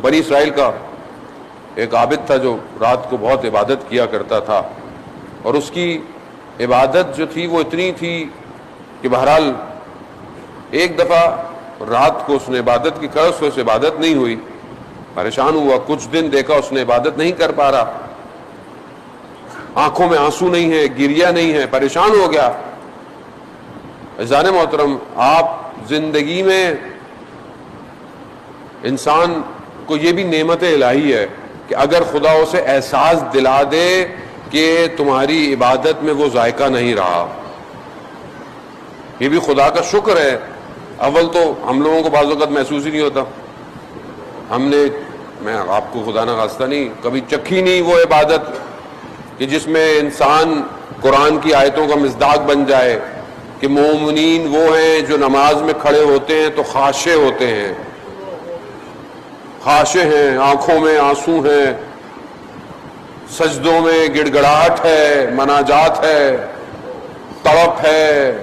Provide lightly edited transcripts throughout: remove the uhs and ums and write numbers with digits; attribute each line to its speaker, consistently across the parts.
Speaker 1: بنی اسرائیل کا ایک عابد تھا جو رات کو بہت عبادت کیا کرتا تھا، اور اس کی عبادت جو تھی وہ اتنی تھی کہ بہرحال ایک دفعہ رات کو اس نے عبادت کی، کر اس عبادت نہیں ہوئی، پریشان ہوا، کچھ دن دیکھا اس نے عبادت نہیں کر پا رہا، آنکھوں میں آنسو نہیں ہے، گریہ نہیں ہے، پریشان ہو گیا۔ عزیزان محترم، آپ زندگی میں انسان کو یہ بھی نعمت الہی ہے کہ اگر خدا اسے احساس دلا دے کہ تمہاری عبادت میں وہ ذائقہ نہیں رہا، یہ بھی خدا کا شکر ہے۔ اول تو ہم لوگوں کو بعض اوقات محسوس ہی نہیں ہوتا، ہم نے، میں آپ کو خدا نہ خواستہ نہیں، کبھی چکھی نہیں وہ عبادت کہ جس میں انسان قرآن کی آیتوں کا مصداق بن جائے کہ مومنین وہ ہیں جو نماز میں کھڑے ہوتے ہیں تو خاشع ہوتے ہیں، خاشع ہیں، آنکھوں میں آنسو ہیں، سجدوں میں گڑ گڑاہٹ ہے، مناجات ہے، تڑپ ہے۔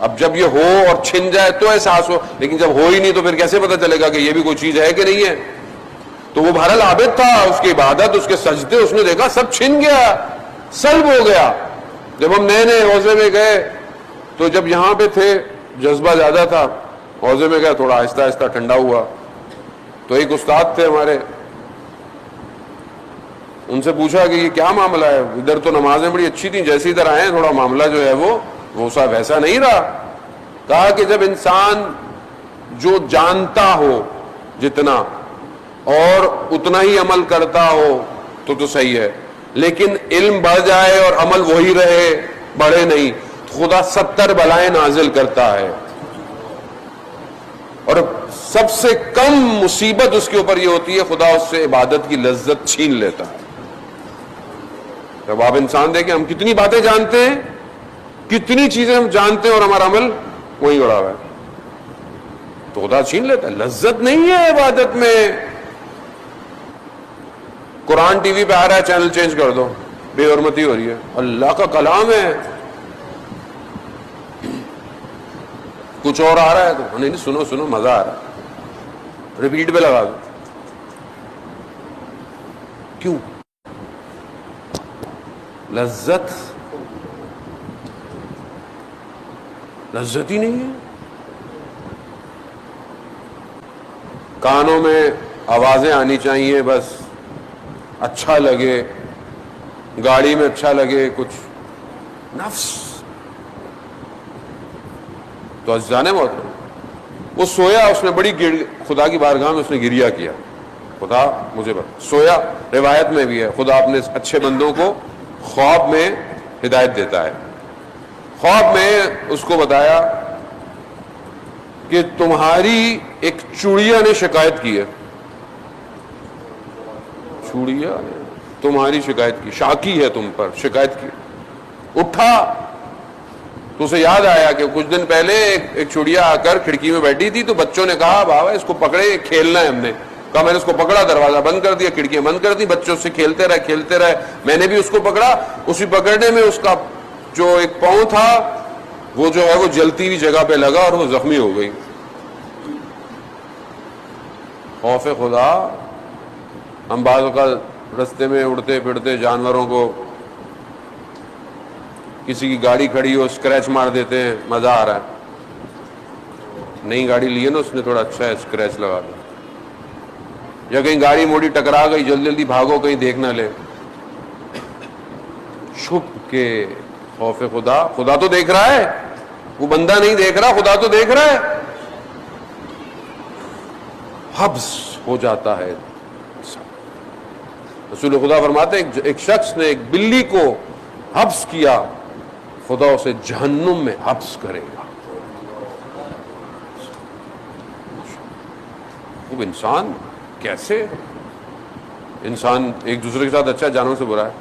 Speaker 1: اب جب یہ ہو اور چھن جائے تو احساس ہو، لیکن جب ہو ہی نہیں تو پھر کیسے پتہ چلے گا کہ یہ بھی کوئی چیز ہے کہ نہیں ہے؟ تو وہ بہرحال عابد تھا، اس کی عبادت، اس کے سجدے، اس نے دیکھا سب چھن گیا، سلب ہو گیا۔ جب ہم نئے نئے روزے میں گئے تو جب یہاں پہ تھے جذبہ زیادہ تھا، روزے میں گئے تھوڑا آہستہ آہستہ ٹھنڈا ہوا، تو ایک استاد تھے ہمارے، ان سے پوچھا کہ یہ کیا معاملہ ہے، ادھر تو نمازیں بڑی اچھی تھیں، جیسے ادھر آئے تھوڑا معاملہ جو ہے وہ سا ویسا نہیں رہا۔ کہا کہ جب انسان جو جانتا ہو جتنا اور اتنا ہی عمل کرتا ہو تو صحیح ہے، لیکن علم بڑھ جائے اور عمل وہی رہے، بڑھے نہیں، خدا 70 بلائیں نازل کرتا ہے، اور سب سے کم مصیبت اس کے اوپر یہ ہوتی ہے خدا اس سے عبادت کی لذت چھین لیتا ہے۔ جب آپ انسان دیکھیں ہم کتنی باتیں جانتے ہیں، کتنی چیزیں ہم جانتے ہیں اور ہمارا عمل وہی اڑا ہوا ہے، تو خدا چھین لیتا ہے، لذت نہیں ہے عبادت میں۔ قرآن ٹی وی پہ آ رہا ہے، چینل چینج کر دو، بے حرمتی ہو رہی ہے، اللہ کا کلام ہے، کچھ اور آ رہا ہے تو نہیں، سنو سنو، مزہ آ رہا ہے، ریپیٹ پہ لگا دو۔ کیوں؟ لذت ہی نہیں ہے۔ کانوں میں آوازیں آنی چاہیے، بس اچھا لگے، گاڑی میں اچھا لگے، کچھ نفس۔ تو عزیزان محترم، وہ سویا، اس نے بڑی خدا کی بارگاہ میں اس نے گریہ کیا، خدا مجھے سویا، روایت میں بھی ہے خدا اپنے اچھے بندوں کو خواب میں ہدایت دیتا ہے۔ خواب میں اس کو بتایا کہ تمہاری ایک چڑیا نے شکایت کی ہے، چڑیا نے تمہاری شکایت کی، شاکی ہے تم پر، شکایت کی۔ اٹھا تو اسے یاد آیا کہ کچھ دن پہلے ایک چڑیا آ کر کھڑکی میں بیٹھی تھی، تو بچوں نے کہا بابا اس کو پکڑے، کھیلنا ہے۔ ہم نے کہا، میں نے اس کو پکڑا، دروازہ بند کر دیا، کھڑکیاں بند کر دی، بچوں سے کھیلتے رہے، میں نے بھی اس کو پکڑا، اسی پکڑنے میں اس کا جو ایک پاؤں تھا وہ جو ہے وہ جلتی ہوئی جگہ پہ لگا اور وہ زخمی ہو گئی۔ خوف خدا، ہم بعض اوقات رستے میں اڑتے پھرتے جانوروں کو، کسی کی گاڑی کھڑی ہو اسکریچ مار دیتے ہیں، مزہ آ رہا ہے، نئی گاڑی لی ہے نا اس نے، تھوڑا اچھا ہے اسکریچ لگا دو، یا کہیں گاڑی موڑی ٹکرا گئی، جلدی جلدی بھاگو کہیں دیکھ نہ لے، چھپ کے۔ خوف خدا، خدا تو دیکھ رہا ہے، وہ بندہ نہیں دیکھ رہا، خدا تو دیکھ رہا ہے، حبس ہو جاتا ہے۔ رسول خدا فرماتے ہیں ایک شخص نے ایک بلی کو حبس کیا، خدا اسے جہنم میں حبس کرے گا۔ وہ انسان کیسے، انسان ایک دوسرے کے ساتھ اچھا، جانوروں سے برا ہے۔